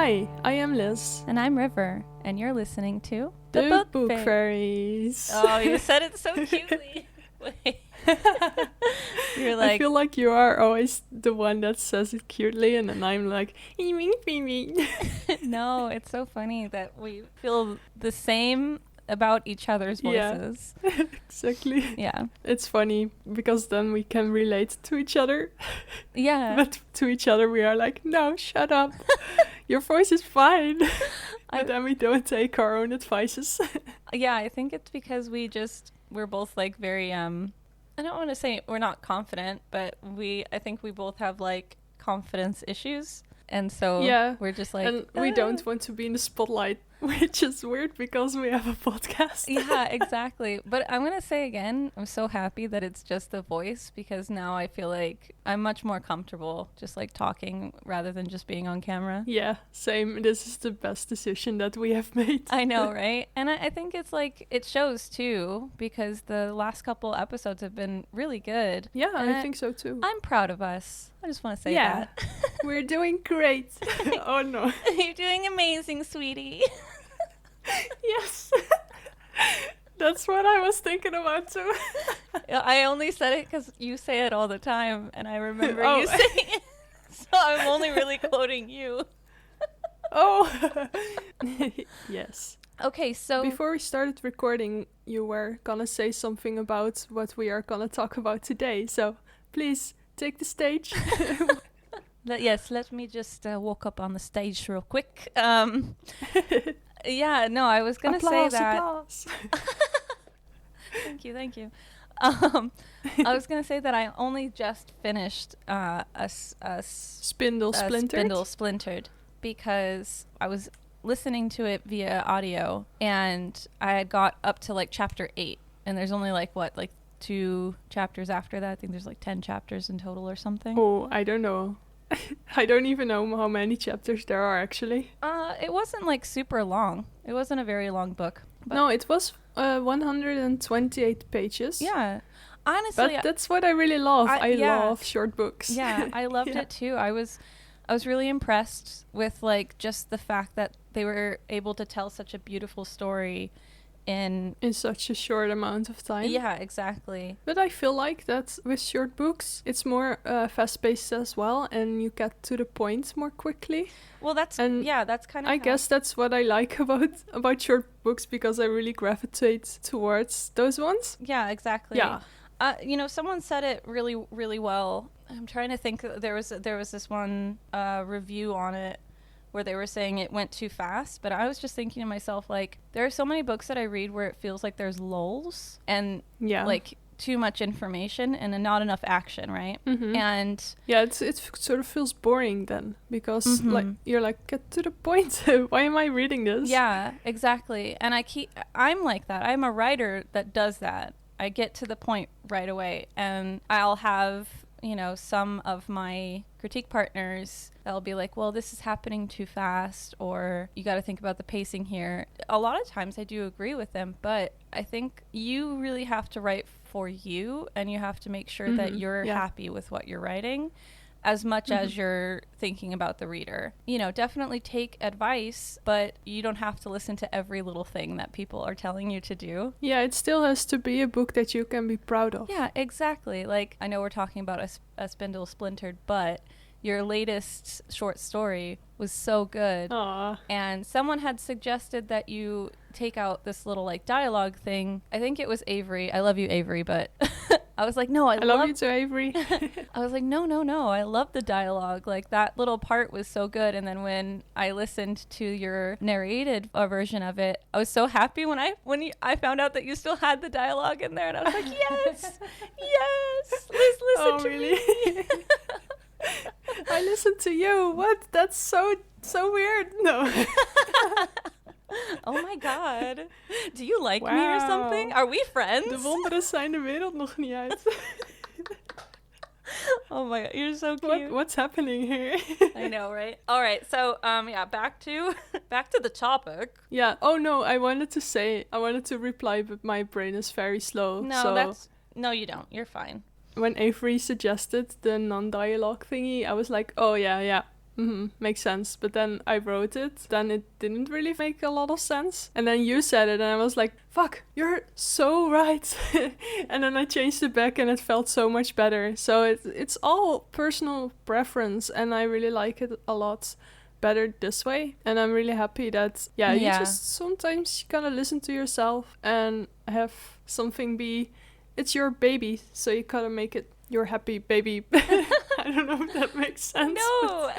Hi, I am Liz. And I'm River, and you're listening to The Book Fairies. Oh, you said it so cutely. Wait. You're like, I feel like you are always the one that says it cutely, and then I'm like, no, it's so funny that we feel the same about each other's voices. Yeah, exactly. Yeah. It's funny because then we can relate to each other. Yeah. But to each other we are like, no, shut up. Your voice is fine. But then we don't take our own advices. Yeah, I think it's because we're both like very, I don't want to say we're not confident, but I think we both have like confidence issues. And so we're just like... And we don't want to be in the spotlight, which is weird because we have a podcast. Yeah, exactly. But I'm going to say again, I'm so happy that it's just the voice, because now I feel like I'm much more comfortable just like talking rather than just being on camera. Yeah, same. This is the best decision that we have made. I know, right? And I think it's like, it shows too, because the last couple episodes have been really good. Yeah, and I think so too. I'm proud of us. I just want to say that. We're doing great. Oh no. You're doing amazing, sweetie. Yes. That's what I was thinking about too. I only said it because you say it all the time, and I remember you saying it. So I'm only really quoting you. Oh. Yes. Okay, so... Before we started recording, you were gonna say something about what we are gonna talk about today. So please take the stage. Yes, let me just walk up on the stage real quick. Yeah, no, I was going to say that... Applause. Thank you. I was going to say that I only just finished a Spindle Splintered? Spindle Splintered, because I was listening to it via audio, and I had got up to like chapter 8, and there's only like 2 chapters after that. I think there's like 10 chapters in total or something. Oh, I don't know. I don't even know how many chapters there are actually. It wasn't like super long. It wasn't a very long book. No, it was 128 pages. Yeah. Honestly, but that's what I really love. I yeah. love short books. Yeah, I loved it too. I was really impressed with like just the fact that they were able to tell such a beautiful story in such a short amount of time. Yeah, exactly. But I feel like that with short books, it's more fast-paced as well, and you get to the point more quickly. Well, that's kind of... I guess that's what I like about short books, because I really gravitate towards those ones. Yeah, exactly. Yeah. Someone said it really, really well. I'm trying to think. There was this one review on it where they were saying it went too fast, but I was just thinking to myself, like, there are so many books that I read where it feels like there's lulls and like too much information and not enough action, right? Mm-hmm. And yeah, it sort of feels boring then, because like you're like, get to the point. Why am I reading this? Yeah, exactly. And I'm like that. I'm a writer that does that. I get to the point right away, and I'll have some of my critique partners that'll be like, well, this is happening too fast, or you got to think about the pacing here. A lot of times I do agree with them, but I think you really have to write for you, and you have to make sure that you're happy with what you're writing as much as you're thinking about the reader. Definitely take advice, but you don't have to listen to every little thing that people are telling you to do. Yeah, it still has to be a book that you can be proud of. Yeah, exactly. Like, I know we're talking about a Spindle Splintered, but your latest short story was so good. Aww. And someone had suggested that you take out this little like dialogue thing. I think it was Avery. I love you, Avery, but I was like, no, I love you too, Avery. I was like, no. I love the dialogue. Like, that little part was so good. And then when I listened to your narrated version of it, I was so happy when I found out that you still had the dialogue in there. And I was like, yes, listen to really? me. I listened to you. What? That's so weird. No. Oh my god. Do you like me or something? Are we friends? De wonderen zijn de wereld nog niet uit. Oh my god, you're so cute. What's happening here? I know, right? All right, so back to the topic. Yeah. Oh no, I wanted to reply, but my brain is very slow. No, you don't. You're fine. When Avery suggested the non-dialogue thingy, I was like, oh yeah, makes sense. But then I wrote it, then it didn't really make a lot of sense. And then you said it, and I was like, fuck, you're so right. And then I changed it back, and it felt so much better. So it's all personal preference, and I really like it a lot better this way. And I'm really happy that, you just sometimes you gotta listen to yourself and have something be, it's your baby, so you gotta make it your happy baby. I don't know if that makes sense. No,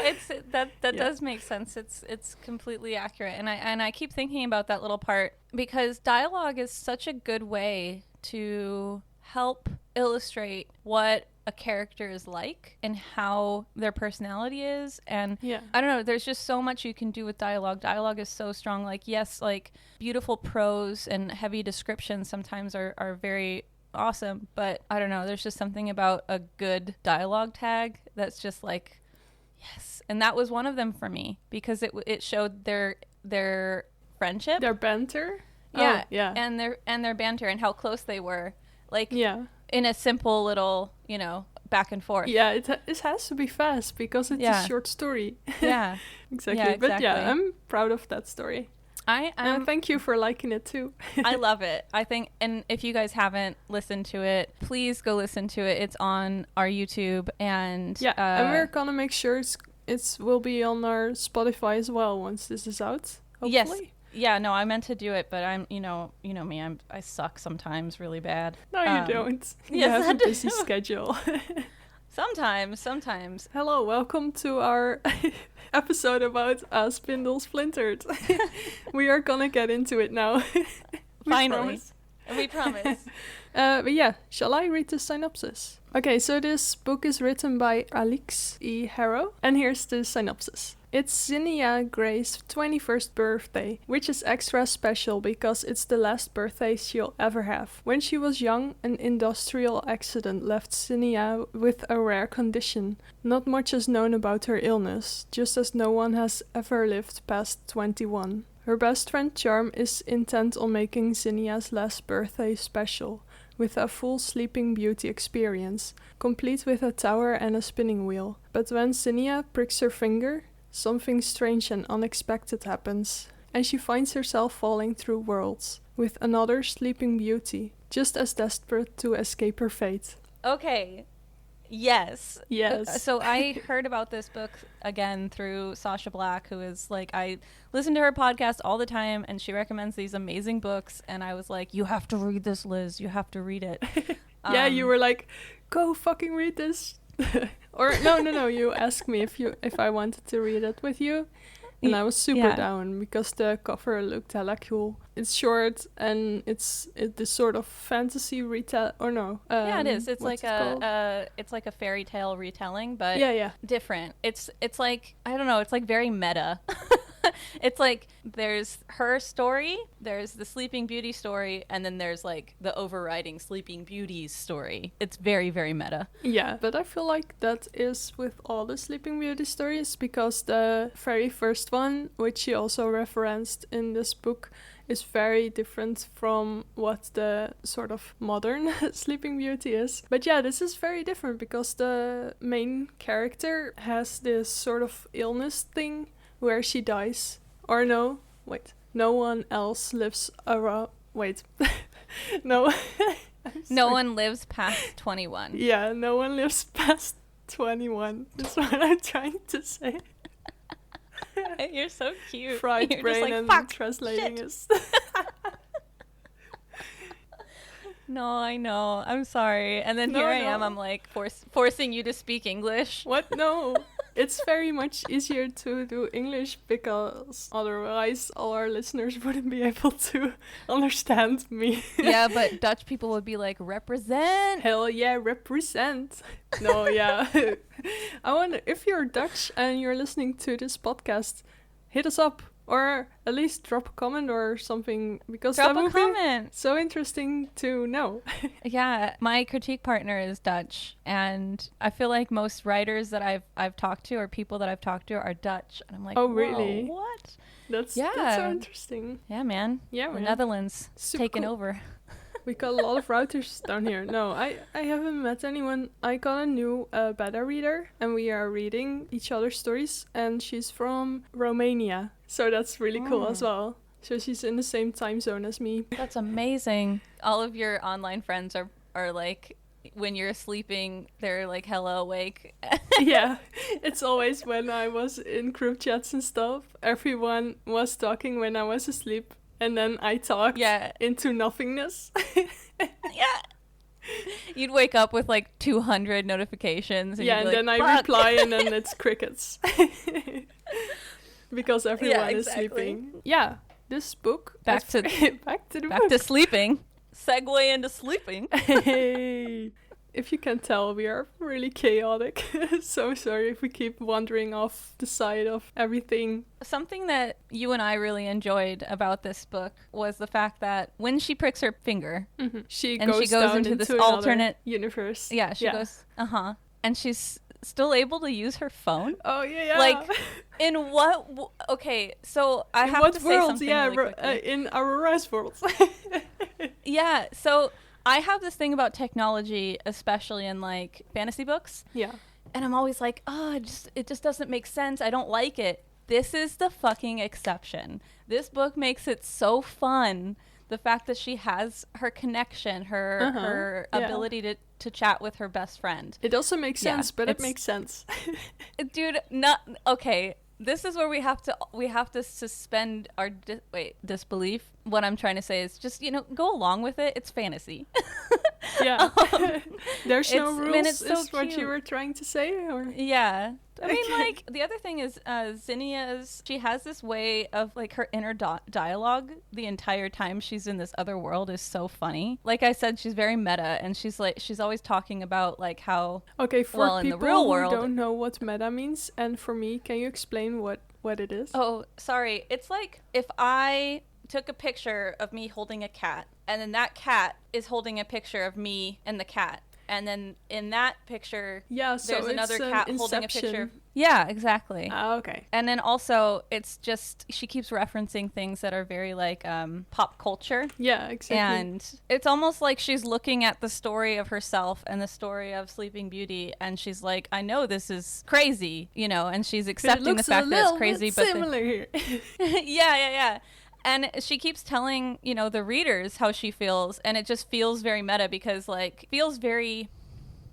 that does make sense. It's completely accurate. And I keep thinking about that little part because dialogue is such a good way to help illustrate what a character is like and how their personality is. And I don't know, there's just so much you can do with dialogue. Dialogue is so strong. Like, yes, like beautiful prose and heavy descriptions sometimes are very awesome, but I don't know, there's just something about a good dialogue tag that's just like, yes. And that was one of them for me because it showed their friendship, their banter, and their banter and how close they were, like in a simple little, back and forth. It has to be fast because it's a short story. Exactly. But I'm proud of that story. And thank you for liking it too. I love it. I think, and if you guys haven't listened to it, please go listen to it. It's on our YouTube, and and we're gonna make sure it will be on our Spotify as well once this is out. Hopefully. Yes. Yeah. No, I meant to do it, but I'm, you know me. I suck sometimes really bad. No, you don't. You yes, have a busy schedule. Sometimes. Hello, welcome to our episode about A Spindle Splintered. We are gonna get into it now. Finally. We promise. But shall I read the synopsis? Okay, so this book is written by Alix E. Harrow, and here's the synopsis. It's Zinnia Gray's 21st birthday, which is extra special because it's the last birthday she'll ever have. When she was young, an industrial accident left Zinnia with a rare condition. Not much is known about her illness, just as no one has ever lived past 21. Her best friend Charm is intent on making Zinnia's last birthday special, with a full Sleeping Beauty experience, complete with a tower and a spinning wheel. But when Zinnia pricks her finger, something strange and unexpected happens, and she finds herself falling through worlds, with another Sleeping Beauty, just as desperate to escape her fate. Okay. Yes. Yes. So I heard about this book again through Sasha Black, who is like, I listen to her podcast all the time, and she recommends these amazing books, and I was like, you have to read this, Liz. You have to read it. You were like, go fucking read this. Or no, you asked me if I wanted to read it with you, and I was super down because the cover looked hella cool. It's short and it's this sort of fantasy retell, or no? It is. It's like a fairy tale retelling, but different. It's like, I don't know. It's like very meta. It's like there's her story, there's the Sleeping Beauty story, and then there's like the overriding Sleeping Beauty's story. It's very, very meta. Yeah, but I feel like that is with all the Sleeping Beauty stories, because the very first one, which she also referenced in this book, is very different from what the sort of modern Sleeping Beauty is. But this is very different because the main character has this sort of illness thing where she dies. Or no one else lives around. No. No one lives past 21. Yeah, no one lives past 21. That's what I'm trying to say. You're so cute. Fried You're brain like, and fuck, translating shit. is... No, I know. I'm sorry. And then here I am. I'm like forcing you to speak English. What? No. It's very much easier to do English because otherwise all our listeners wouldn't be able to understand me. Yeah, but Dutch people would be like, represent. Hell yeah, represent. No, yeah. I wonder if you're Dutch and you're listening to this podcast, hit us up. Or at least drop a comment or something, because that would be so interesting to know. Yeah, my critique partner is Dutch, and I feel like most writers that I've talked to, or people that I've talked to, are Dutch. And I'm like, oh really? What? That's so interesting. Yeah, man. Yeah, the Netherlands super taken cool. over. We got a lot of routers down here. No, I haven't met anyone. I got a new beta reader, and we are reading each other's stories, and she's from Romania. So that's really cool as well. So she's in the same time zone as me. That's amazing. All of your online friends are like, when you're sleeping, they're like hella awake. Yeah, it's always when I was in group chats and stuff, everyone was talking when I was asleep, and then I talked into nothingness. Yeah. You'd wake up with like 200 notifications. And and then I reply, and then it's crickets. Because everyone is sleeping. Yeah, this book. Back to sleeping. Segue into sleeping. Hey. If you can tell, we are really chaotic. So sorry if we keep wandering off the side of everything. Something that you and I really enjoyed about this book was the fact that when she pricks her finger, she goes into this alternate universe. Yeah, she goes, and she's still able to use her phone. Oh yeah. Like, in what? Okay, so I have to say something really quickly. In Aurora's world. Yeah, so I have this thing about technology, especially in like fantasy books. Yeah. And I'm always like, it just doesn't make sense. I don't like it. This is the fucking exception. This book makes it so fun. The fact that she has her connection, her ability to chat with her best friend. It also makes sense, but it makes sense. Dude, okay. This is where we have to suspend our disbelief. What I'm trying to say is just, go along with it. It's fantasy. Yeah. There's no rules. And it's so is what you were trying to say? Or? Yeah. I mean, like, the other thing is Zinnia's, she has this way of, like, her inner dialogue the entire time she's in this other world is so funny. Like I said, she's very meta, and she's always talking about, like, how, okay, for in people the real world, who don't know what meta means, and for me, can you explain what it is? Oh, sorry. It's like if I took a picture of me holding a cat, and then that cat is holding a picture of me and the cat. And then in that picture, there's another cat holding a picture. Yeah, exactly. Okay. And then also, it's just, she keeps referencing things that are very like pop culture. Yeah, exactly. And it's almost like she's looking at the story of herself and the story of Sleeping Beauty, and she's like, I know this is crazy, and she's accepting the fact that it's crazy. But similar here. Yeah. And she keeps telling, the readers how she feels, and it just feels very meta because, like,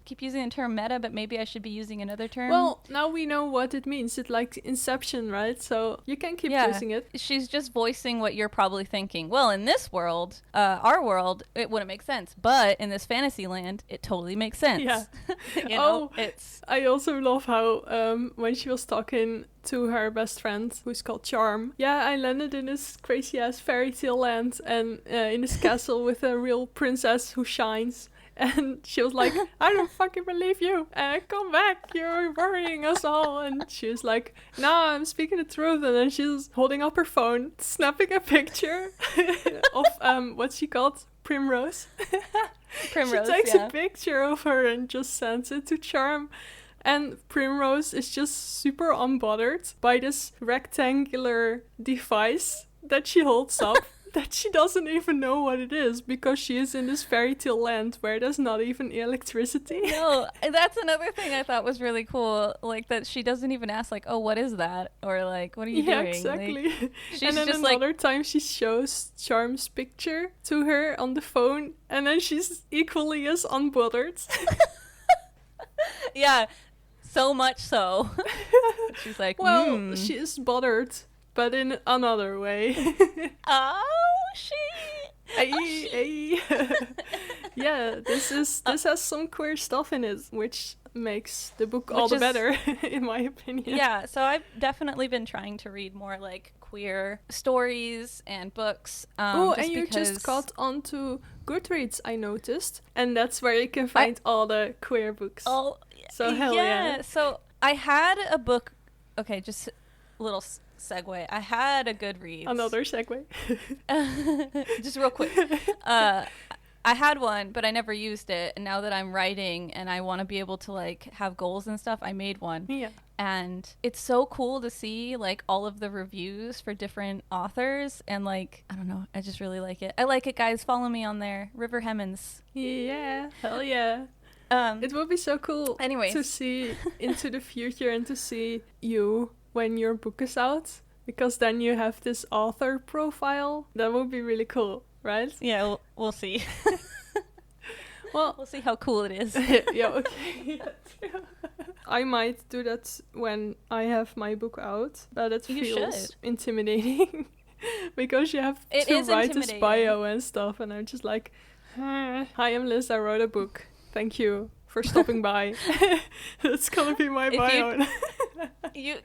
keep using the term meta, but maybe I should be using another term. Well, now we know what it means. It's like Inception, right? So you can keep using it. She's just voicing what you're probably thinking. Well, in this world, our world, it wouldn't make sense. But in this fantasy land, it totally makes sense. Yeah. I also love how when she was talking to her best friend, who's called Charm. Yeah, I landed in this crazy-ass fairy tale land and in this castle with a real princess who shines. And she was like, I don't fucking believe you. Come back. You're worrying us all. And she was like, no, I'm speaking the truth. And then she's holding up her phone, snapping a picture of what's she called? Primrose. Primrose, she takes a picture of her and just sends it to Charm. And Primrose is just super unbothered by this rectangular device that she holds up. That she doesn't even know what it is because she is in this fairy tale land where there's not even electricity. No, that's another thing I thought was really cool. Like that she doesn't even ask like, oh, what is that? Or like, what are you doing? Yeah, exactly. Like, she's and then just another time she shows Charm's picture to her on the phone and then she's equally as unbothered. Yeah, so much so. She's like, well, she is bothered. But in another way. Yeah, this has some queer stuff in it, which makes the book all the better, in my opinion. Yeah, so I've definitely been trying to read more like queer stories and books. And you just got onto Goodreads, I noticed, and that's where you can find all the queer books. Oh, so hell yeah. So I had a book. Okay, just a little segue. I had a Goodreads. Another segue. Just real quick. I had one, but I never used it. And now that I'm writing and I want to be able to like have goals and stuff, I made one. Yeah. And it's so cool to see like all of the reviews for different authors. And like, I don't know, I just really like it. I like it, guys. Follow me on there. River Hemmons. Yeah. Hell yeah. It would be so cool Anyways. to see into the future and to see you when your book is out. Because then you have this author profile. That would be really cool, right? Yeah, we'll see. Well, we'll see how cool it is. Yeah, okay. I might do that when I have my book out, but it feels intimidating because you have to write this bio and stuff, and I'm just like, hi, I'm Liz, I wrote a book. Thank you for stopping by. That's gonna be my bio.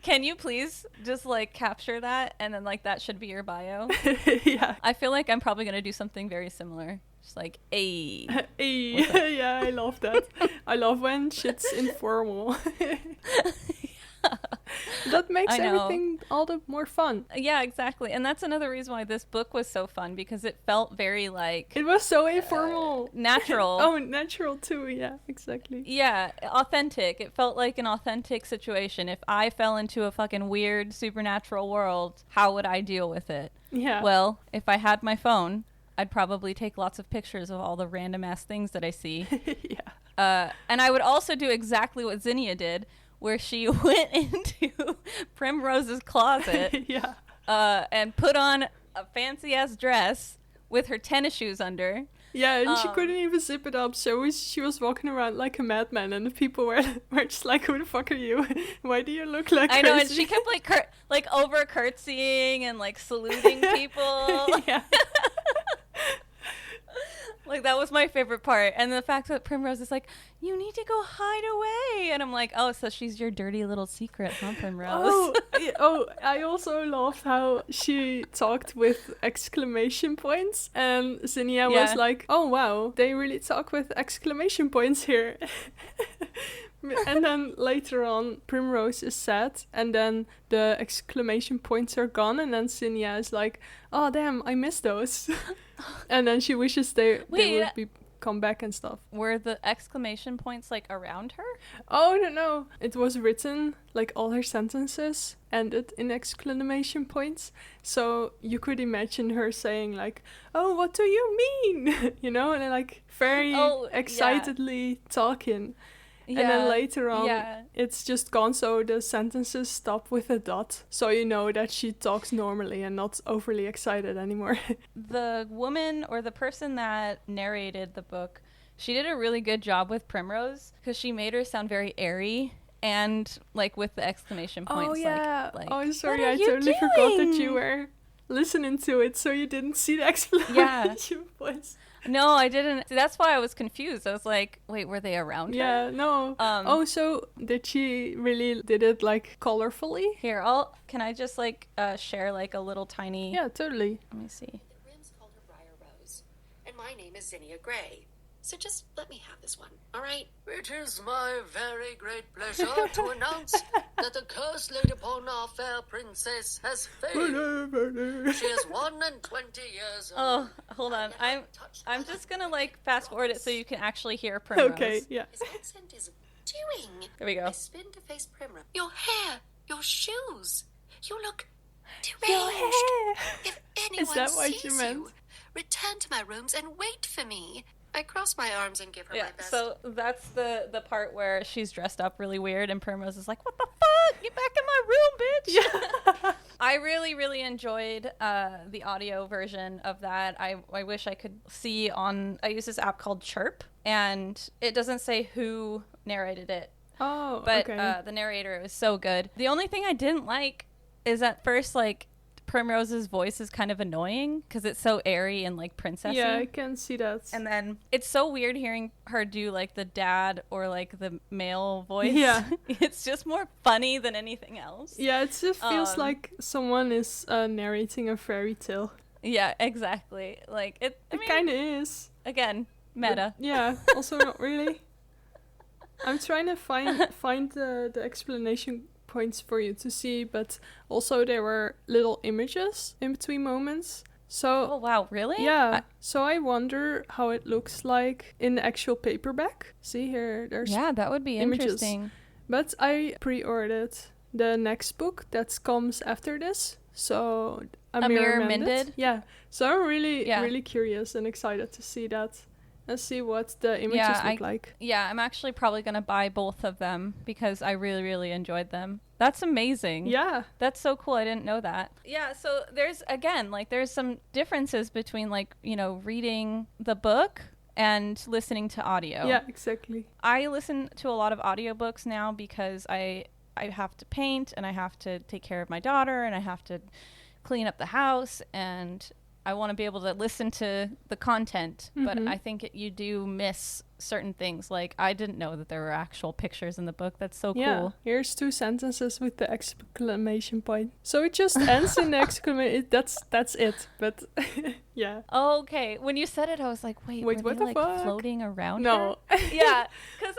Can you please just like capture that, and then like that should be your bio? Yeah. I feel like I'm probably gonna do something very similar. Just like, A. Yeah, I love that. I love when shit's informal. That makes everything all the more fun. Yeah, exactly. And that's another reason why this book was so fun, because it felt very like... It was so informal. Natural. Oh, natural too. Yeah, exactly. Yeah, authentic. It felt like an authentic situation. If I fell into a fucking weird supernatural world, how would I deal with it? Yeah. Well, if I had my phone, I'd probably take lots of pictures of all the random ass things that I see. Yeah. And I would also do exactly what Zinnia did, where she went into Primrose's closet yeah. And put on a fancy-ass dress with her tennis shoes under. Yeah, and she couldn't even zip it up, so she was walking around like a madman, and the people were just like, who the fuck are you? Why do you look like crazy? I know, and she kept like over curtsying and like saluting people. Yeah. Like, that was my favorite part. And the fact that Primrose is like, you need to go hide away. And I'm like, oh, so she's your dirty little secret, huh, Primrose? I also loved how she talked with exclamation points. And Zinnia was like, oh, wow, they really talk with exclamation points here. And then later on, Primrose is sad, and then the exclamation points are gone, and then Zinnia is like, oh, damn, I miss those. And then she wishes they would come back and stuff. Were the exclamation points, like, around her? Oh, no. It was written, like, all her sentences ended in exclamation points. So you could imagine her saying, like, oh, what do you mean? You know, and like, very excitedly talking. Yeah, and then later on, it's just gone, so the sentences stop with a dot. So you know that she talks normally and not overly excited anymore. The woman or the person that narrated the book, she did a really good job with Primrose, because she made her sound very airy and like with the exclamation points. Oh, yeah. Like, oh, sorry, I totally forgot that you were listening to it, so you didn't see the exclamation points. No, I didn't. That's why I was confused. I was like, wait, were they around her? Yeah, no. So did she really did it like colorfully? Here, can I just like share like a little tiny... Yeah, totally. Let me see. The Grims called her Briar Rose, and my name is Zinnia Gray. So just let me have this one, all right? It is my very great pleasure to announce that the curse laid upon our fair princess has failed. She is 120 years old. Oh, hold on. I'm just gonna like fast forward it so you can actually hear Primrose. Okay, yeah. His accent is doing. There we go. I spin to face Primrose. Your hair, your shoes, you look deranged. Your hair. If anyone Is that what sees you meant? return to my rooms and wait for me. I cross my arms and give her my best. So that's the part where she's dressed up really weird and Primrose is like, what the fuck? Get back in my room, bitch! Yeah. I really, really enjoyed the audio version of that. I wish I could see I use this app called Chirp, and it doesn't say who narrated it. Oh, but okay. The narrator was so good. The only thing I didn't like is at first, like, Primrose's voice is kind of annoying because it's so airy and like princessy. Yeah, I can see that. And then it's so weird hearing her do like the dad or like the male voice. Yeah. It's just more funny than anything else. Yeah, it just feels like someone is narrating a fairy tale. Yeah, exactly. Like it kind of is. Again, meta. But, yeah, also not really. I'm trying to find the explanation points for you to see, but also there were little images in between moments, So Oh wow, really? yeah, so I wonder how it looks like in the actual paperback. See here, there's Yeah, that would be images. interesting. But I pre-ordered the next book that comes after this. So A Mirror Mended. Yeah. So I'm really curious and excited to see that and see what the images look like. Yeah, I'm actually probably going to buy both of them because I really, really enjoyed them. That's amazing. Yeah. That's so cool. I didn't know that. Yeah, so there's, again, like there's some differences between like, you know, reading the book and listening to audio. Yeah, exactly. I listen to a lot of audiobooks now because I have to paint and I have to take care of my daughter and I have to clean up the house and I want to be able to listen to the content, but I think you do miss certain things. Like, I didn't know that there were actual pictures in the book. That's so cool. Here's 2 sentences with the exclamation point. So it just ends in the exclamation. That's it. But yeah. Okay. When you said it, I was like, wait, were what they the like fuck? floating around No. her? Yeah, because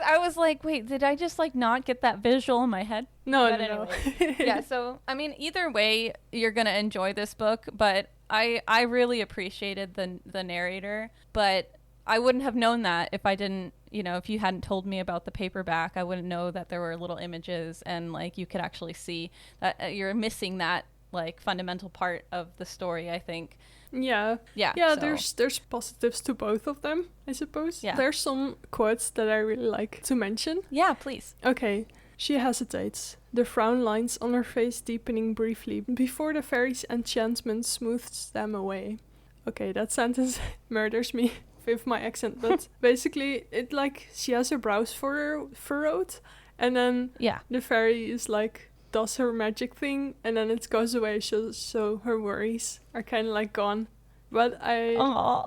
I was like, wait, did I just like not get that visual in my head? No. Yeah, so I mean, either way, you're gonna enjoy this book, but I really appreciated the narrator, but I wouldn't have known that if I didn't, you know, if you hadn't told me about the paperback. I wouldn't know that there were little images and like you could actually see that you're missing that like fundamental part of the story, I think. Yeah. So. There's positives to both of them, I suppose. Yeah. There's some quotes that I really like to mention. Yeah, please. Okay. She hesitates, the frown lines on her face deepening briefly before the fairy's enchantment smooths them away. Okay, that sentence murders me with my accent, but basically it like she has her brows furrowed and then the fairy is like does her magic thing and then it goes away, so her worries are kind of like gone. But I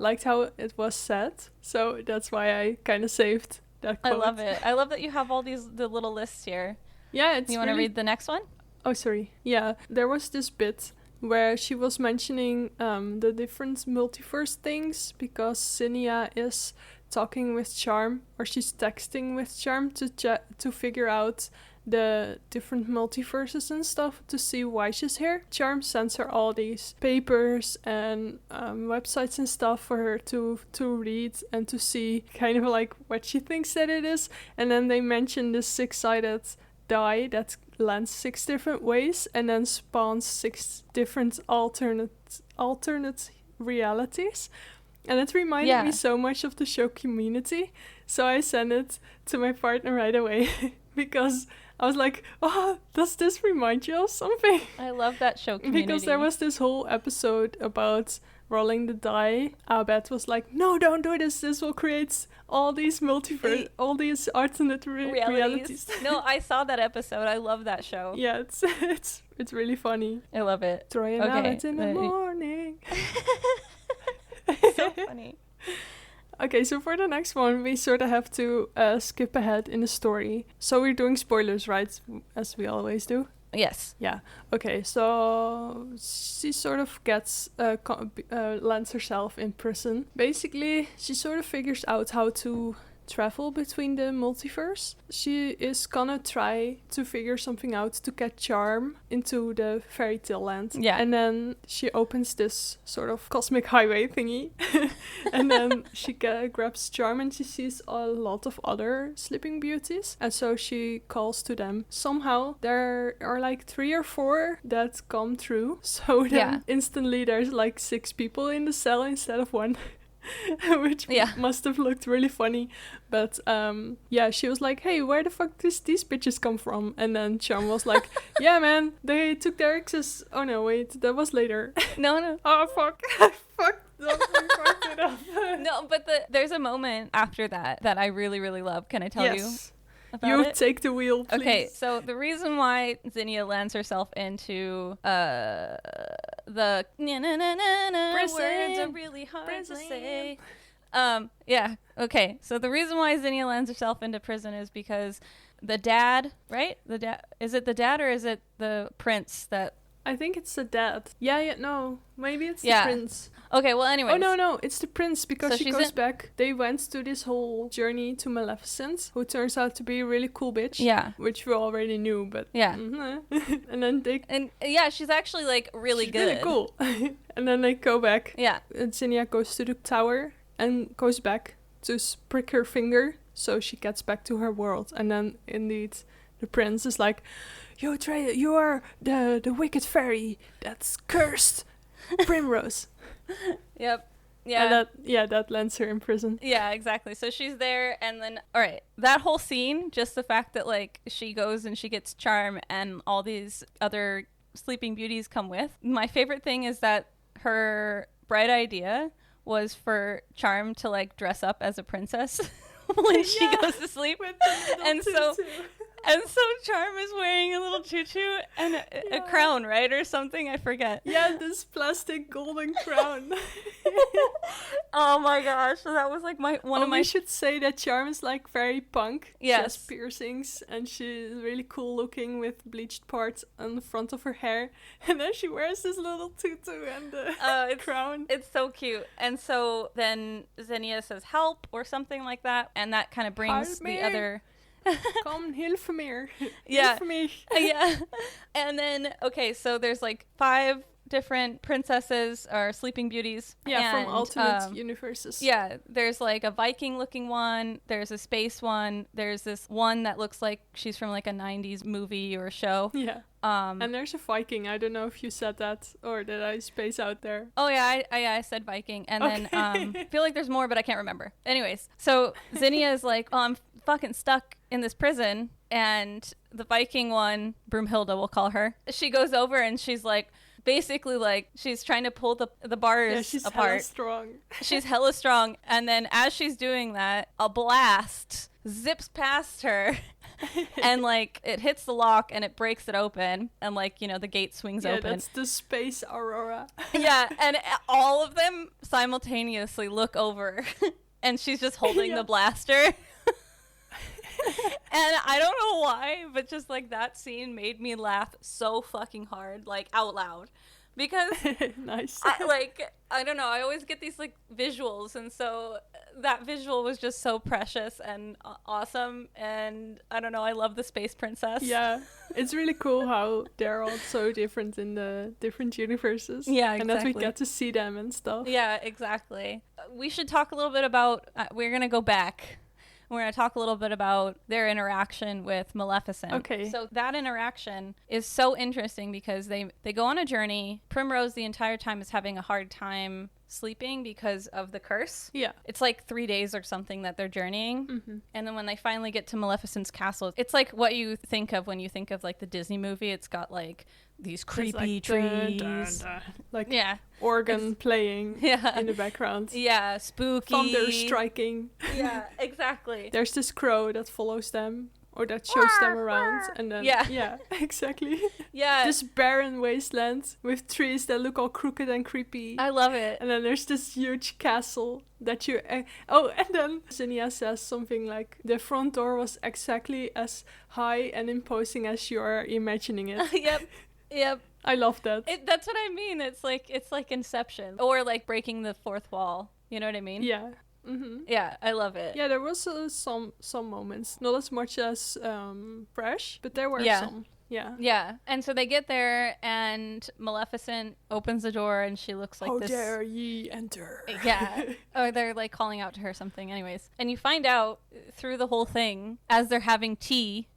liked how it was said, so that's why I kind of saved that quote. I love it. I love that you have all the little lists here. Yeah, it's You want to read the next one? Oh, sorry. Yeah, there was this bit where she was mentioning the different multiverse things because Zinnia is talking with Charm, or she's texting with Charm to figure out the different multiverses and stuff to see why she's here. Charm sends her all these papers and websites and stuff for her to read and to see kind of like what she thinks that it is. And then they mention this 6-sided die that lands 6 different ways and then spawns 6 different alternate realities. And it reminded me so much of the show Community. So I sent it to my partner right away because I was like, oh, does this remind you of something? I love that show Community. Because there was this whole episode about rolling the die. Abed was like, no, don't do this. This will create all these multiverse, all these alternate realities. No, I saw that episode. I love that show. Yeah, it's really funny. I love it. Trying out in the morning. So funny. Okay, so for the next one, we sort of have to skip ahead in the story. So we're doing spoilers, right? As we always do. Yes. Yeah. Okay, so she sort of gets, lands herself in prison. Basically, she sort of figures out how to travel between the multiverse. She is gonna try to figure something out to get Charm into the fairy tale land. Yeah. And then she opens this sort of cosmic highway thingy. And then she grabs Charm and she sees a lot of other Sleeping Beauties. And so she calls to them. Somehow there are like 3 or 4 that come through. So then instantly there's like 6 people in the cell instead of 1. Which must have looked really funny. But she was like, hey, where the fuck does these bitches come from? And then Charm was like, yeah, man, they took their exes. Oh no, wait, that was later. No. Oh, fuck. Fuck. Fucked it up. No, but there's a moment after that I really, really love. Can I tell you? You take the wheel, please. Okay, so the reason why Zinnia lands herself into the words are really hard to say. Okay. So the reason why Zinnia lands herself into prison is because the dad, right? Is it the dad or is it the prince that I think it's the dad. Yeah, no. Maybe it's the Yeah. prince. Okay, well, anyways. Oh, no, it's the prince because So she she's goes in- back. They went to this whole journey to Maleficent, who turns out to be a really cool bitch. Yeah. Which we already knew, but... Yeah. And then they... And yeah, she's actually like really she's good. really cool. And then they go back. Yeah. And Zinnia goes to the tower and goes back to prick her finger so she gets back to her world. And then indeed the prince is like, you are the wicked fairy that's cursed Primrose. Yep. Yeah. And that lands her in prison. Yeah, exactly. So she's there, and then, all right, that whole scene, just the fact that, like, she goes and she gets Charm and all these other Sleeping Beauties come with. My favorite thing is that her bright idea was for Charm to, like, dress up as a princess when she goes to sleep. With the little tutu. And so Charm is wearing a little tutu and a crown, right? Or something, I forget. Yeah, this plastic golden crown. Oh my gosh, so that was like one of my... We should say that Charm is like very punk. Yes. She has piercings and she's really cool looking with bleached parts on the front of her hair. And then she wears this little tutu and the crown. It's so cute. And so then Zinnia says help or something like that. And that kind of brings the other... Come, hilf mir. Yeah. Hilf mich. Yeah. And then, okay, so there's like 5 different princesses or Sleeping Beauties. Yeah, and, from alternate universes. Yeah, there's like a Viking looking one, there's a space one, there's this one that looks like she's from like a 90s movie or show. Yeah. And there's a Viking. I don't know if you said that or did I space out there? Oh yeah, I said Viking, and then I feel like there's more, but I can't remember. Anyways, so Zinnia is like, oh, I'm fucking stuck in this prison, and the Viking one, Broomhilda, we'll call her. She goes over and she's like, basically like she's trying to pull the bars she's apart. hella strong. She's hella strong, and then as she's doing that, a blast zips past her. And like it hits the lock and it breaks it open, and like, you know, the gate swings open. That's the space aurora. Yeah, and all of them simultaneously look over and she's just holding the blaster. And I don't know why, but just like that scene made me laugh so fucking hard, like out loud. Because nice. I don't know, I always get these like visuals, and so that visual was just so precious and awesome, and I don't know, I love the space princess. Yeah, it's really cool how they're all so different in the different universes. Yeah, exactly. And that we exactly. get to see them and stuff. Yeah, exactly. We should talk a little bit about, we're going to go back. We're going to talk a little bit about their interaction with Maleficent. Okay. So that interaction is so interesting because they go on a journey. Primrose the entire time is having a hard time sleeping because of the curse. Yeah. It's like 3 days or something that they're journeying. Mm-hmm. And then when they finally get to Maleficent's castle, it's like what you think of when you think of like the Disney movie. It's got like these creepy like, trees. dun, dun, dun. Like Yeah. organ playing in the background. Yeah, spooky. Thunder striking. Yeah, exactly. There's this crow that follows them or that shows them around, and then yeah, exactly. Yeah, this barren wasteland with trees that look all crooked and creepy. I love it. And then there's this huge castle that you and then Zinnia says something like, the front door was exactly as high and imposing as you are imagining it. Yep. I love that. That's what I mean. It's like Inception, or like breaking the fourth wall. You know what I mean? Yeah. Mm-hmm. Yeah, I love it. Yeah, there was some moments, not as much as Fresh, but there were some. Yeah. And so they get there, and Maleficent opens the door, and she looks like this. How dare ye enter? Yeah. Or they're like calling out to her something. Anyways, and you find out through the whole thing as they're having tea.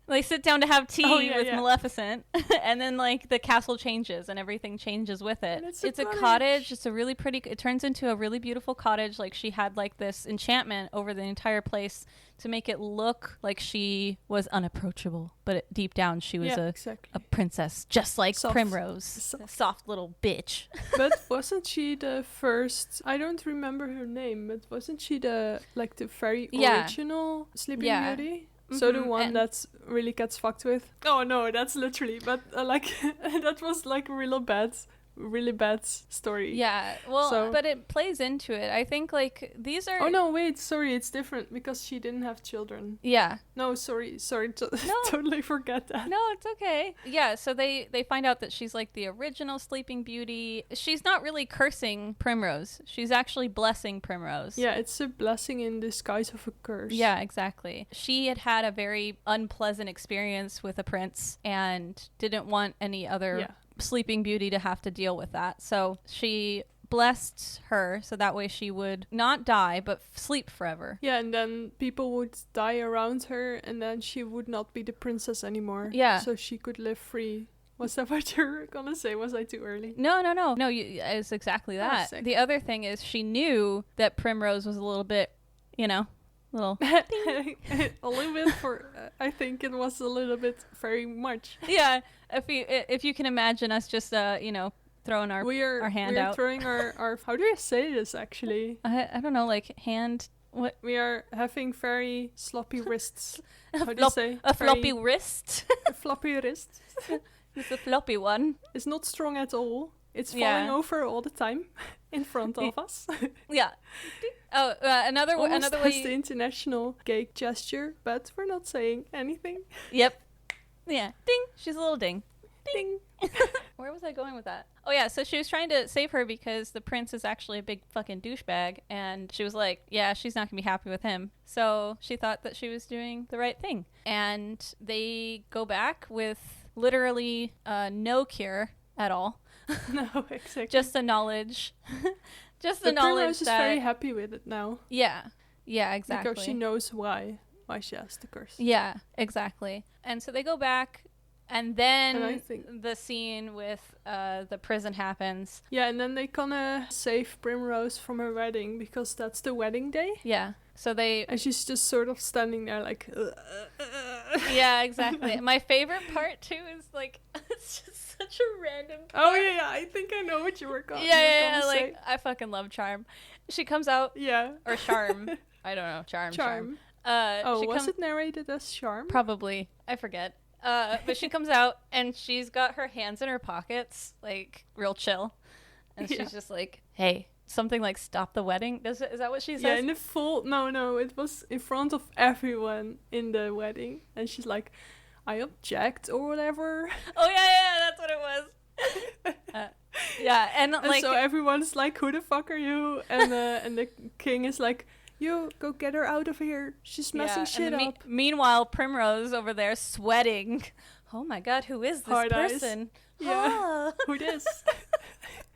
They sit down to have tea with Maleficent, and then like the castle changes and everything changes with it. It's a cottage. It's a really pretty. It turns into a really beautiful cottage. Like she had like this enchantment over the entire place to make it look like she was unapproachable, but deep down she was a princess, just like Primrose, soft little bitch. But wasn't she the first? I don't remember her name, but wasn't she the very original Sleeping Beauty? So the one that really gets fucked with. Oh no, that's literally. But that was like real bad. really bad story. Yeah, well, So- but it plays into it. I think, like, these are... Oh no, wait, sorry, it's different because she didn't have children. Yeah. No, sorry, No. totally forget that. No, it's okay. Yeah, so they find out that she's like the original Sleeping Beauty. She's not really cursing Primrose. She's actually blessing Primrose. Yeah, it's a blessing in disguise of a curse. Yeah, exactly. She had had a very unpleasant experience with a prince and didn't want any other Yeah. Sleeping Beauty to have to deal with that. So she blessed her so that way she would not die but sleep forever. Yeah, and then people would die around her, and then she would not be the princess anymore. Yeah. So she could live free. Was that what you were gonna say? Was I too early? No, it's exactly that. sick. The other thing is she knew that Primrose was a little bit, little... A little bit I think it was a little bit very much. Yeah, if you can imagine us just, throwing our hand we are out. throwing our how do you say this actually? I don't know, like hand... What? We are having very sloppy wrists. How do you say? A Very floppy wrist. floppy wrist. It's a floppy one. It's not strong at all. It's Yeah. falling over all the time in front of us. Yeah. Oh, another Almost way. as the international gay gesture, but we're not saying anything. Yep. Yeah. Ding. She's a little ding. Ding. Where was I going with that? Oh yeah, so she was trying to save her because the prince is actually a big fucking douchebag, and she was like, yeah, she's not gonna be happy with him. So she thought that she was doing the right thing. And they go back with literally no cure at all. No, exactly. Just the knowledge. Just the But knowledge Primrose is that... very happy with it now. Yeah. Yeah, exactly. Because she knows why she has the curse. Yeah, exactly. And so they go back, and then And I think- the scene with the prison happens. Yeah, and then they gonna save Primrose from her wedding because that's the wedding day. Yeah. So they... And she's just sort of standing there like... Yeah, exactly. My favorite part, too, is, like, it's just such a random Oh, yeah, I think I know what you were going Yeah, to say. like, I fucking love Charm. She comes out... Yeah. Or Charm. I don't know. Charm. Oh, she was it narrated as Charm? Probably. I forget. But she comes out, and she's got her hands in her pockets, like, real chill. And Yeah. she's just like, hey, something like stop the wedding? Is that what she says? Yeah, in the full... No, it was in front of everyone in the wedding. And she's like, I object or whatever. Oh, yeah, that's what it was. Yeah, and And like... so everyone's like, who the fuck are you? And the king is like, you go get her out of here. She's messing and shit then up. Meanwhile, Primrose over there sweating. Oh my god, who is this Hard eyes. person? Yeah. Ah. Who this?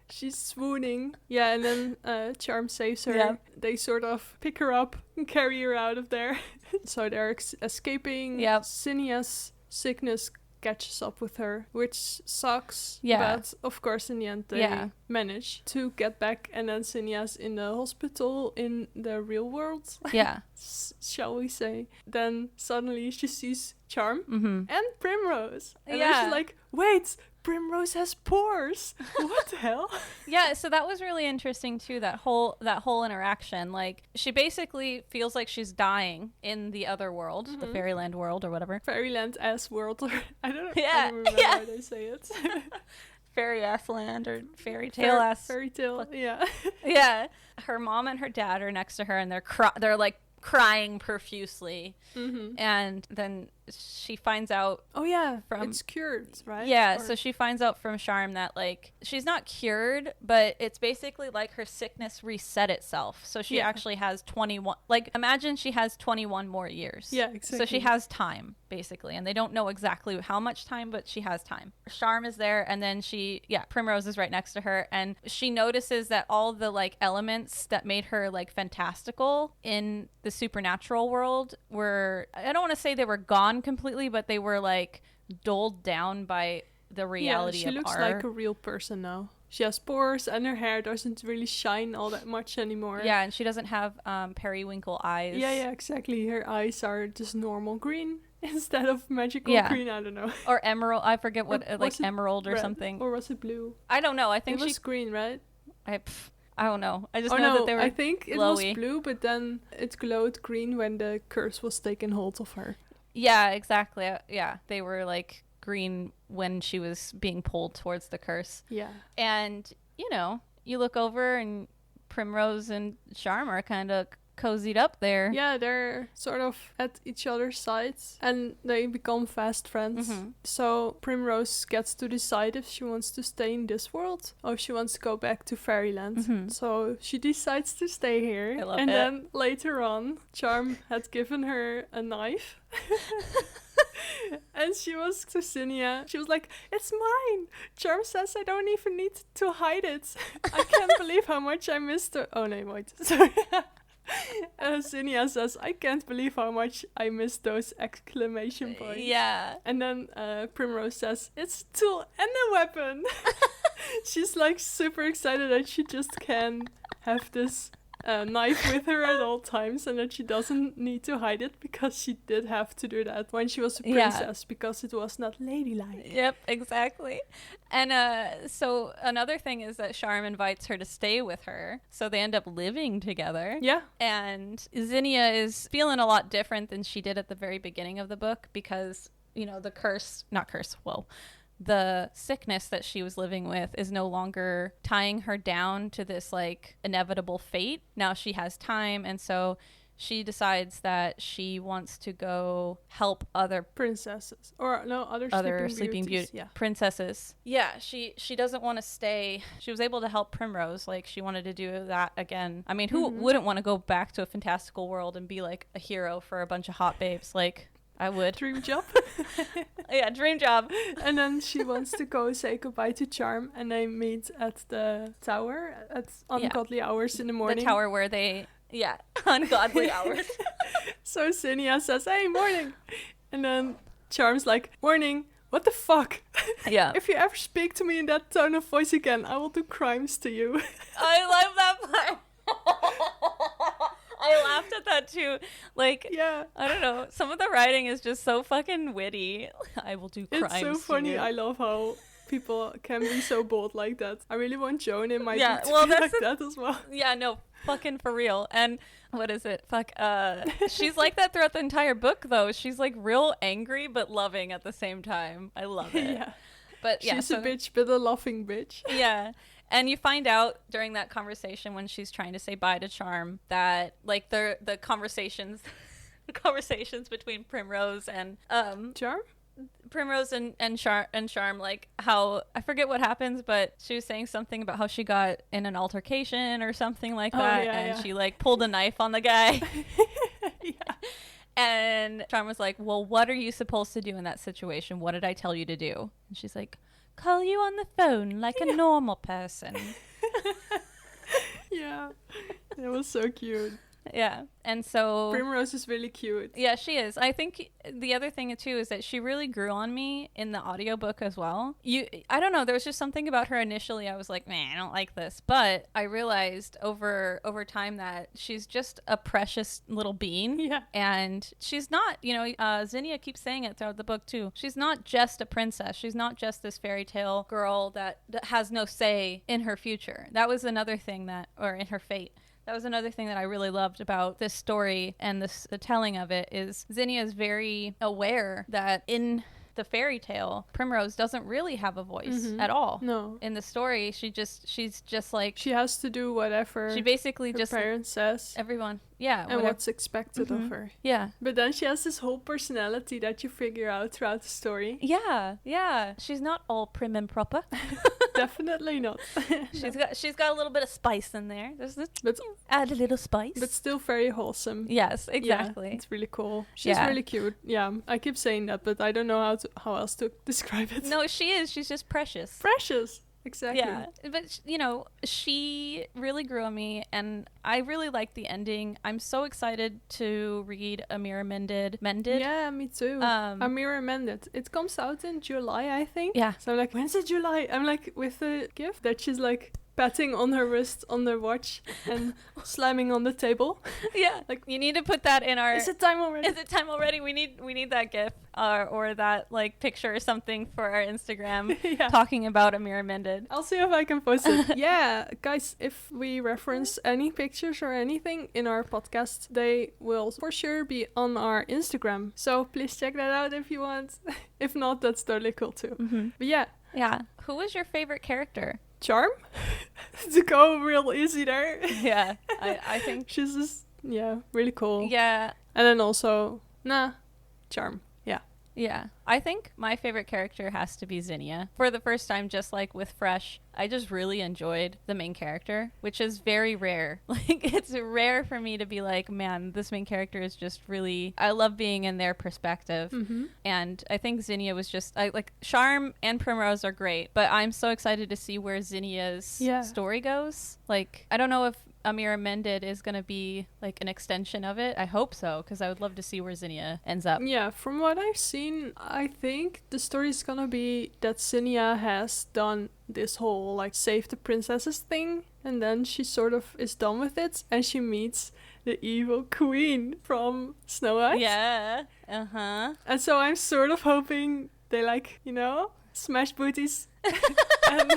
She's swooning. Yeah, and then Charm saves her. Yeah. They sort of pick her up and carry her out of there. So they're escaping. Yep. Zinnia's sickness catches up with her, which sucks. Yeah. But of course, in the end, they Yeah. manage to get back. And then Zinnia's in the hospital in the real world, Yeah. shall we say. Then suddenly she sees Charm Mm-hmm. and Primrose. And then Yeah. she's like, wait, Primrose has pores. What the hell? Yeah, so that was really interesting too, that whole interaction. Like, she basically feels like she's dying in the other world, the fairyland world or whatever. Fairyland ass world. Or I don't know. Yeah, I don't remember yeah. how they say it. Fairy ass land or fairy tale ass. Fairy tale. Yeah. Yeah. Her mom and her dad are next to her, and they're like crying profusely. Mm-hmm. And then she finds out... Oh yeah. From- It's cured, right? Yeah, Or- so she finds out from Charm that, like, she's not cured, but it's basically like her sickness reset itself. So she Yeah. actually has 21... Like, imagine she has 21 more years. Yeah, exactly. So she has time, basically. And they don't know exactly how much time, but she has time. Charm is there, and then Primrose is right next to her, and she notices that all the, like, elements that made her, like, fantastical in the supernatural world were... I don't want to say they were gone completely, but they were, like, dulled down by the reality she of looks our... like a real person now. She has pores and her hair doesn't really shine all that much anymore. Yeah, and she doesn't have periwinkle eyes. Yeah, exactly. Her eyes are just normal green instead of magical Yeah. green. I don't know. Or emerald. I forget what, Or like was it emerald or red? something. Or was it blue? I don't know. I think It was green, right? I don't know. I just Oh know no, that they were I think it glowy. was blue, but then it glowed green when the curse was taken hold of her. Yeah, exactly. Yeah, they were like green when she was being pulled towards the curse. Yeah. And, you know, you look over and Primrose and Charm are kind of cozied up there. Yeah, they're sort of at each other's sides and they become fast friends. So Primrose gets to decide if she wants to stay in this world or if she wants to go back to Fairyland. So she decides to stay here. I love and it. then later on, Charm had given her a knife. And she was to Zinnia. She was like, "It's mine." Charm says, "I don't even need to hide it. I can't believe how much I missed her." Oh no, wait. Sorry. Zinnia says, "I can't believe how much I missed those exclamation points." Yeah. And then Primrose says, "It's a tool and a weapon." She's like super excited that she just can have this knife with her at all times and that she doesn't need to hide it because she did have to do that when she was a princess because it was not ladylike. Yep, exactly. And so another thing is that Charm invites her to stay with her, so they end up living together. Yeah. And Zinnia is feeling a lot different than she did at the very beginning of the book because, you know, the sickness that she was living with is no longer tying her down to this like inevitable fate. Now she has time, and so she decides that she wants to go help other princesses or no other sleeping beauties. Yeah. Princesses. Yeah, she doesn't want to stay. She was able to help Primrose, like she wanted to do that again. I mean, who wouldn't want to go back to a fantastical world and be like a hero for a bunch of hot babes? Like I would. Dream job. Yeah, dream job. And then she wants to go say goodbye to Charm, and they meet at the tower at ungodly hours in the morning. The tower where they, ungodly hours. So Zinnia says, "Hey, morning." And then Charm's like, "Morning. What the fuck? Yeah. If you ever speak to me in that tone of voice again, I will do crimes to you." I love that part. I laughed at that too. Like, yeah. I don't know. Some of the writing is just so fucking witty. I will do crimes. It's so funny. I love how people can be so bold like that. I really want Joan in my book to be like that as well. Yeah, no, fucking for real. And what is it? She's like that throughout the entire book, though. She's like real angry but loving at the same time. I love it. Yeah. But yeah, she's a bitch, but a laughing bitch. Yeah. And you find out during that conversation when she's trying to say bye to Charm that like the conversations between Primrose and Charm? Primrose and Charm, like how I forget what happens, but she was saying something about how she got in an altercation or something like that, she like pulled a knife on the guy. Yeah. And Charm was like, "Well, what are you supposed to do in that situation? What did I tell you to do?" And she's like, "Call you on the phone like a normal person." Yeah, it was so cute. Yeah, and so Primrose is really cute. Yeah, she is. I think the other thing too is that she really grew on me in the audiobook as well. I don't know, there was just something about her initially I was like, man, I don't like this, but I realized over time that she's just a precious little being. Yeah. And she's not, Zinnia keeps saying it throughout the book too. She's not just a princess. She's not just this fairy tale girl that has no say in her future. That was another thing or in her fate. That was another thing that I really loved about this story and the telling of it is Zinnia is very aware that in the fairy tale, Primrose doesn't really have a voice at all. No. In the story, she's just like... She has to do whatever she basically her parents says. Everyone. Yeah. And what's expected of her. Yeah. But then she has this whole personality that you figure out throughout the story. Yeah. Yeah. She's not all prim and proper. Definitely not. She's got a little bit of spice in there. Add a little spice. But still very wholesome. Yes, exactly. Yeah, it's really cool. She's really cute. Yeah, I keep saying that, but I don't know how else to describe it. No, she is. She's just precious. Precious. Exactly. Yeah, but she really grew on me, and I really liked the ending. I'm so excited to read A Mirror Mended. Yeah, me too. A Mirror Mended. It comes out in July, I think. Yeah. So I'm like, when's it July? I'm like, with the gift that she's like patting on her wrist on the watch and slamming on the table. Yeah, like you need to put that in our. Is it time already? Is it time already? We need that GIF or that like picture or something for our Instagram talking about A Mirror Mended. I'll see if I can post it. Yeah, guys, if we reference any pictures or anything in our podcast, they will for sure be on our Instagram. So please check that out if you want. If not, that's totally cool too. Mm-hmm. But yeah. Yeah. Who was your favorite character? Charm? To go real easy there. Yeah, I think she's just, really cool. Yeah. And then also, Charm. Yeah. I think my favorite character has to be Zinnia. For the first time, just like with Fresh, I just really enjoyed the main character, which is very rare. Like, it's rare for me to be like, man, this main character is just really, I love being in their perspective. Mm-hmm. And I think Zinnia was just, like, Charm and Primrose are great, but I'm so excited to see where Zinnia's story goes. Like, I don't know if A Mirror Mended is going to be like an extension of it. I hope so, because I would love to see where Zinnia ends up. Yeah, from what I've seen, I think the story is going to be that Zinnia has done this whole like save the princesses thing, and then she sort of is done with it, and she meets the evil queen from Snow White. Yeah. Uh-huh. And so I'm sort of hoping they like, smash booties. And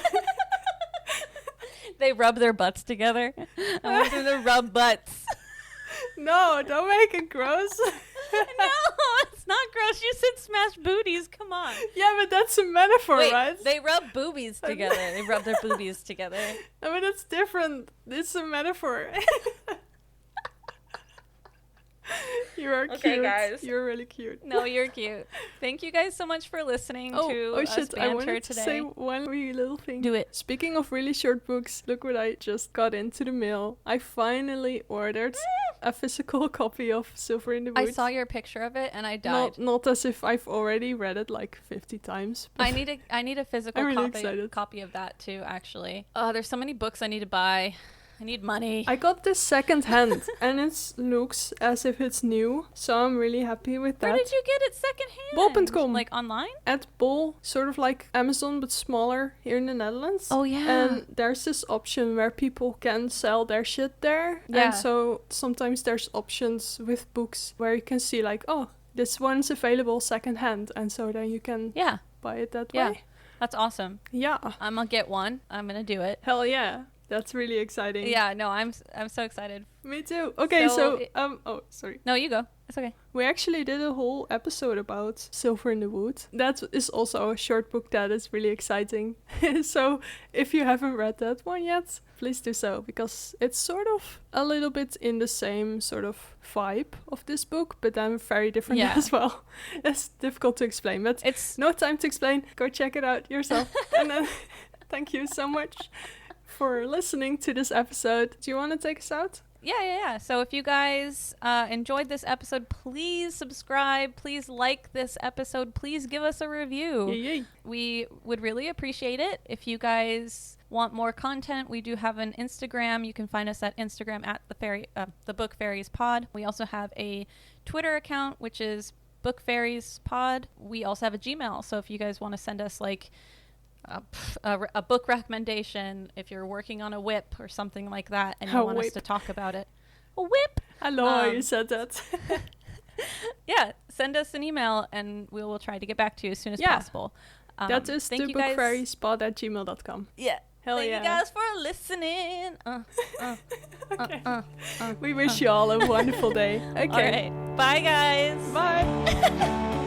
they rub their butts together. I want them to rub butts. No, don't make it gross. No, it's not gross. You said smash booties. Come on. Yeah, but that's a metaphor, Wait, right? they rub boobies together. They rub their boobies together. No, but that's different. It's a metaphor. You are cute. Okay, guys. You're really cute. No, you're cute. Thank you guys so much for listening to us shit, I banter wanted today. to say one wee little thing. Do it. Speaking of really short books, look what I just got into the mail. I finally ordered a physical copy of Silver in the Woods. I saw your picture of it and I died. Not as if I've already read it like 50 times. I need a physical I'm really copy of that too, actually. There's so many books I need to buy. I need money. I got this second hand and it looks as if it's new, so I'm really happy with that. Where did you get it second hand? Bol.com. Like online? At Bol, sort of like Amazon but smaller here in the Netherlands. Oh yeah. And there's this option where people can sell their shit there. Yeah. And so sometimes there's options with books where you can see like, oh, this one's available second hand, and so then you can buy it that way. That's awesome. Yeah. I'm gonna get one. I'm gonna do it. Hell yeah. That's really exciting. Yeah, no, I'm so excited. Me too. Okay, sorry. No, you go. It's okay. We actually did a whole episode about Silver in the Wood. That is also a short book that is really exciting. So if you haven't read that one yet, please do so, because it's sort of a little bit in the same sort of vibe of this book, but then very different as well. It's difficult to explain, but it's no time to explain. Go check it out yourself. And then thank you so much for listening to this episode. Do you want to take us out? Yeah. So if you guys enjoyed this episode, please subscribe. Please like this episode. Please give us a review. Yay. We would really appreciate it. If you guys want more content, we do have an Instagram. You can find us at Instagram at the Book Fairies Pod. We also have a Twitter account, which is Book Fairies Pod. We also have a Gmail. So if you guys want to send us like a book recommendation, if you're working on a whip or something like that and you want us to talk about it. A whip! Hello, you said that. Yeah, send us an email and we will try to get back to you as soon as possible. That is the bookfairiespod@gmail.com. Yeah. Hell Thank you guys for listening. We wish you all a wonderful day. Okay. All right. Bye, guys. Bye.